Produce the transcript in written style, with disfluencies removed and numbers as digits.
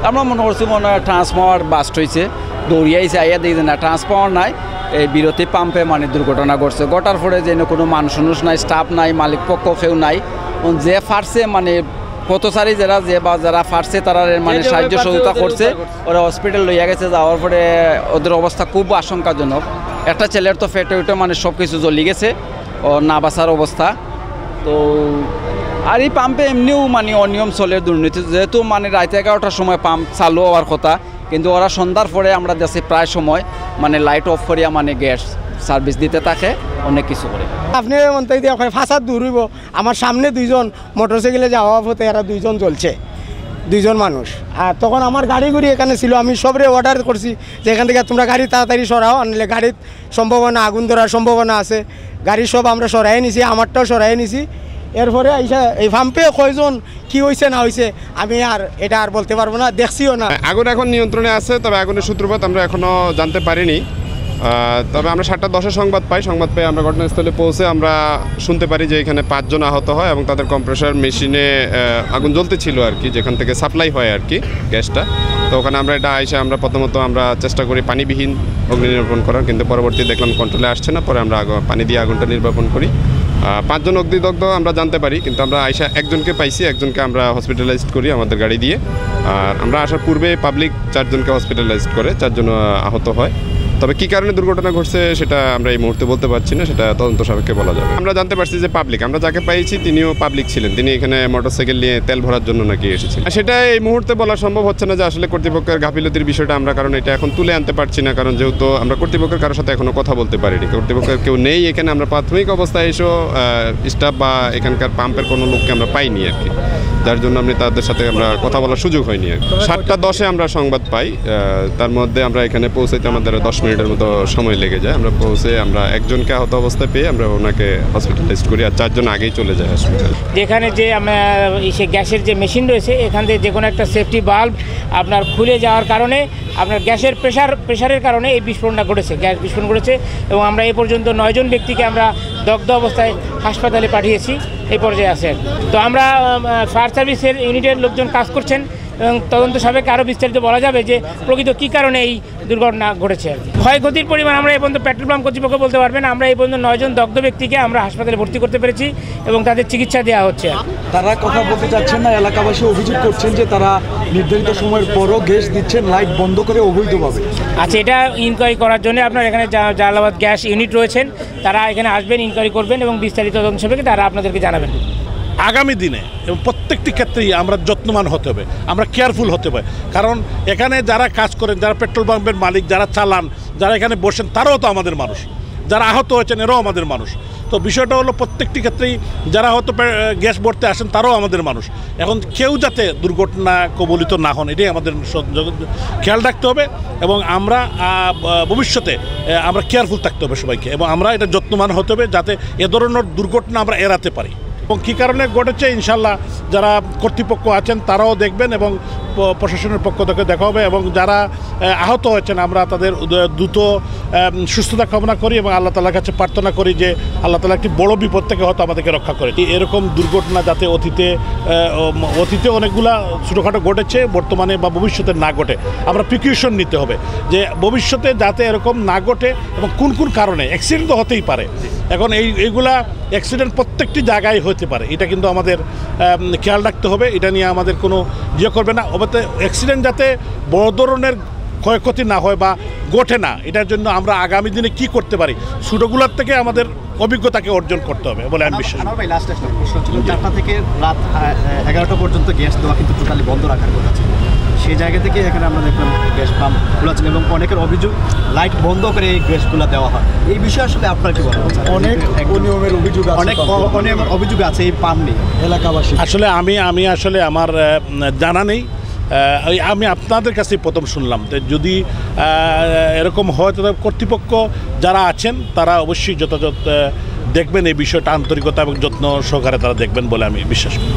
আমরা মনে করছি মনে হয় ট্রান্সফর্মার বাস্ট হয়েছে, দৌড়িয়াইছে, আইয়া দেখছে না ট্রান্সফর্মার নাই, এই বিরতি পাম্পে মানে দুর্ঘটনা ঘটছে। ঘটার পরে যেন কোনো মানুষ নাই, স্টাফ নাই, মালিক পক্ষ কেউ নাই, যে ফার্সে মানে পথচারী যারা ফার্সে তারা মানে সাহায্য সহযোগিতা করছে, ওরা হসপিটাল লইয়া গেছে। যাওয়ার পরে ওদের অবস্থা খুব আশঙ্কাজনক। একটা ছেলের তো ফেটে উঠে মানে সব কিছু জ্বলি গেছে, ও না বাঁচার অবস্থা। তো আর এই পাম্পে এমনিও মানে অনিয়ম চলে, দুর্নীতি, যেহেতু মানে রাত 11টার সময় পাম্প চালু হওয়ার কথা, কিন্তু ওরা সন্ধ্যার পরে আমরা দেখছি প্রায় সময় মানে লাইট অফ করিয়া মানে গ্যাস সার্ভিস দিতে থাকে, অনেক কিছু করে। আপনি মনে দিয়ে ফাঁসাদ দূর হইব, আমার সামনে দুইজন মোটরসাইকেলে যাওয়া পথে এরা দুইজন চলছে, দুইজন মানুষ। আর তখন আমার গাড়ি এখানে ছিল, আমি সবরে অর্ডার করছি যে এখান থেকে তোমরা গাড়ি তাড়াতাড়ি সরাও, আনলে গাড়ির সম্ভাবনা আগুন ধরার সম্ভাবনা আছে। গাড়ি সব আমরা সরাই নিছি, আমারটাও সরাই নিছি। এরপরে আইসা এই পাম্পে কয়জন কি হয়েছে না হয়েছে আমি আর এটা আর বলতে পারবো না, দেখছিও না। আগুন এখন নিয়ন্ত্রণে আছে, তবে আগুনের সূত্রপাত আমরা এখনও জানতে পারিনি। তবে আমরা 7:10 সংবাদ পেয়ে আমরা ঘটনাস্থলে পৌঁছে আমরা শুনতে পারি যে এখানে 5 জন আহত হয় এবং তাদের কম্প্রেসার মেশিনে আগুন জ্বলতে ছিল আর কি, যেখান থেকে সাপ্লাই হয় আর কি গ্যাসটা। তো ওখানে আমরা এটা আইসা আমরা প্রথমত আমরা চেষ্টা করি পানিবিহীন অগ্নি নির্বাপন করার, কিন্তু পরবর্তী দেখলাম কন্ট্রোলে আসছে না, পরে আমরা পানি দিয়ে আগুনটা নির্বাপন করি। 5 জন অগ্নিদগ্ধ আমরা জানতে পারি, কিন্তু আমরা আইসা একজনকে পাইছি, একজনকে আমরা হসপিটালাইজড করি আমাদের গাড়ি দিয়ে। আর আমরা আসার পূর্বে পাবলিক 4 জনকে হসপিটালাইজড করে, 4 জন আহত হয়। তবে কী কারণে দুর্ঘটনা ঘটছে সেটা আমরা এই মুহূর্তে বলতে পারছি না, সেটা তদন্ত সাপেক্ষে বলা যাবে। আমরা জানতে পারছি যে পাবলিক, আমরা যাকে পাইছি তিনিও পাবলিক ছিলেন, তিনি এখানে মোটরসাইকেল নিয়ে তেল ভরার জন্য নাকি এসেছিলেন। সেটা এই মুহূর্তে বলা সম্ভব হচ্ছে না যে আসলে কর্তৃপক্ষের গাফিলতির বিষয়টা আমরা, কারণ এটা এখন তুলে আনতে পারছি না, কারণ যেহেতু আমরা কর্তৃপক্ষের কারোর সাথে এখনও কথা বলতে পারিনি, কর্তৃপক্ষের কেউ নেই এখানে। আমরা প্রাথমিক অবস্থায় এসেও স্টাফ বা এখানকার পাম্পের কোনো লোককে আমরা পাইনি আর কি, যার জন্য আমি তাদের সাথে আমরা কথা বলার সুযোগ হয়নি আর কি। 7:10 আমরা সংবাদ পাই, তার মধ্যে আমরা এখানে পৌঁছাইতে আমাদের 10 মিনিটের মতো সময় লেগে যায়। আমরা পৌঁছে আমরা একজনকে আহত অবস্থায় পেয়ে আমরা ওনাকে হসপিটালাইজড করি, আর 4 জন আগেই চলে যায় হসপিটালে। যেখানে যে সে গ্যাসের যে মেশিন রয়েছে, এখান থেকে যে কোনো একটা সেফটি বাল্ব আপনার খুলে যাওয়ার কারণে আপনার গ্যাসের প্রেশারের কারণে এই বিস্ফোরণটা ঘটেছে, গ্যাস বিস্ফোরণ ঘটেছে। এবং আমরা এই পর্যন্ত 9 জন ব্যক্তিকে আমরা দগ্ধ অবস্থায় হাসপাতালে পাঠিয়েছি, এই পর্যায়ে আছেন। তো আমরা ফায়ার সার্ভিসের ইউনিটের লোকজন কাজ করছেন এবং তদন্ত সাপেক্ষে আরও বিস্তারিত বলা যাবে যে প্রকৃত কী কারণে এই দুর্ঘটনা ঘটেছে। ক্ষয়ক্ষতির পরিমাণ আমরা এই পর্যন্ত পেট্রোল পাম্প কর্তৃপক্ষ বলতে পারবেন। আমরা এই পর্যন্ত 9 জন দগ্ধ ব্যক্তিকে আমরা হাসপাতালে ভর্তি করতে পেরেছি এবং তাদের চিকিৎসা দেওয়া হচ্ছে। তারা কথা বলতে চাচ্ছেন না, এলাকাবাসী অভিযোগ করছেন যে তারা নির্ধারিত সময়ের পরও গ্যাস দিচ্ছেন লাইট বন্ধ করে অবৈধভাবে। আচ্ছা, এটা ইনকোয়ারি করার জন্য আপনার এখানে জালালাবাদ গ্যাস ইউনিট রয়েছেন, তারা এখানে আসবেন, ইনকোয়ারি করবেন এবং বিস্তারিত তদন্ত সাপেক্ষে তারা আপনাদেরকে জানাবেন। আগামী দিনে এবং প্রত্যেকটি ক্ষেত্রেই আমরা যত্নবান হতে হবে, আমরা কেয়ারফুল হতে হবে। কারণ এখানে যারা কাজ করেন, যারা পেট্রোল পাম্পের মালিক, যারা চালান, যারা এখানে বসেন, তারাও তো আমাদের মানুষ, যারা আহত হয়েছেন এরাও আমাদের মানুষ। তো বিষয়টা হলো প্রত্যেকটি ক্ষেত্রেই যারা হয়তো গ্যাস ভরতে আসেন তারাও আমাদের মানুষ। এখন কেউ যাতে দুর্ঘটনা কবলিত না হন, এটাই আমাদের খেয়াল রাখতে হবে এবং আমরা ভবিষ্যতে আমরা কেয়ারফুল থাকতে হবে সবাইকে, এবং আমরা এটা যত্নবান হতে হবে যাতে এ ধরনের দুর্ঘটনা আমরা এড়াতে পারি। এবং কী কারণে ঘটেছে ইনশাল্লাহ যারা কর্তৃপক্ষ আছেন তারাও দেখবেন এবং প্রশাসনের পক্ষ থেকে দেখা হবে। এবং যারা আহত হয়েছেন আমরা তাদের দ্রুত সুস্থতা কামনা করি এবং আল্লাহ তাআলার কাছে প্রার্থনা করি যে আল্লাহ তাআলা একটি বড় বিপদ থেকে হয়তো আমাদেরকে রক্ষা করে। এরকম দুর্ঘটনা যাতে অতীতে অনেকগুলা ছোটোখাটো ঘটেছে, বর্তমানে বা ভবিষ্যতে না ঘটে আমরা প্রিকশন নিতে হবে যে ভবিষ্যতে যাতে এরকম না ঘটে। এবং কোন কোন কারণে অ্যাক্সিডেন্ট তো হতেই পারে, এখন এইগুলা অ্যাক্সিডেন্ট প্রত্যেকটি জায়গায় হতে পারে, এটা কিন্তু আমাদের খেয়াল রাখতে হবে। এটা নিয়ে আমাদের কোনো করবে না, অ্যাক্সিডেন্ট যাতে বড় ধরনের ক্ষয়ক্ষতি না হয় বা ঘটে না, এটার জন্য আমরা আগামী দিনে কি করতে পারি ছোটোগুলোর থেকে আমাদের অভিজ্ঞতাকে অর্জন করতে হবে বলে আমি বিশ্বাস করি। লাস্ট একটা প্রশ্ন ছিল, 4টা থেকে রাত 11টা পর্যন্ত গ্যাস দেওয়া কিন্তু টোটালি বন্ধ রাখার কথা ছিল, সেই জায়গা থেকে এখানে আমরা দেখলাম গ্যাস পাম্প খোলা ছিল এবং অনেকের অভিযোগ লাইট বন্ধ করে এই গ্যাসগুলো দেওয়া হয়। এই বিষয়ে আসলে আপনার কি বলা হচ্ছে? অনেক অনিয়মের অভিযোগ আছে, অনেক অভিযোগ আছে এই পাম্প নিয়ে এলাকাবাসী। আসলে আমি আসলে আমার জানা নেই, আমি আপনাদের কাছে প্রথম শুনলাম। যদি এরকম হয় তবে কর্তৃপক্ষ যারা আছেন তারা অবশ্যই যথাযথ দেখবেন এই বিষয়টা, আন্তরিকতা এবং যত্ন সহকারে তারা দেখবেন বলে আমি বিশ্বাস করি।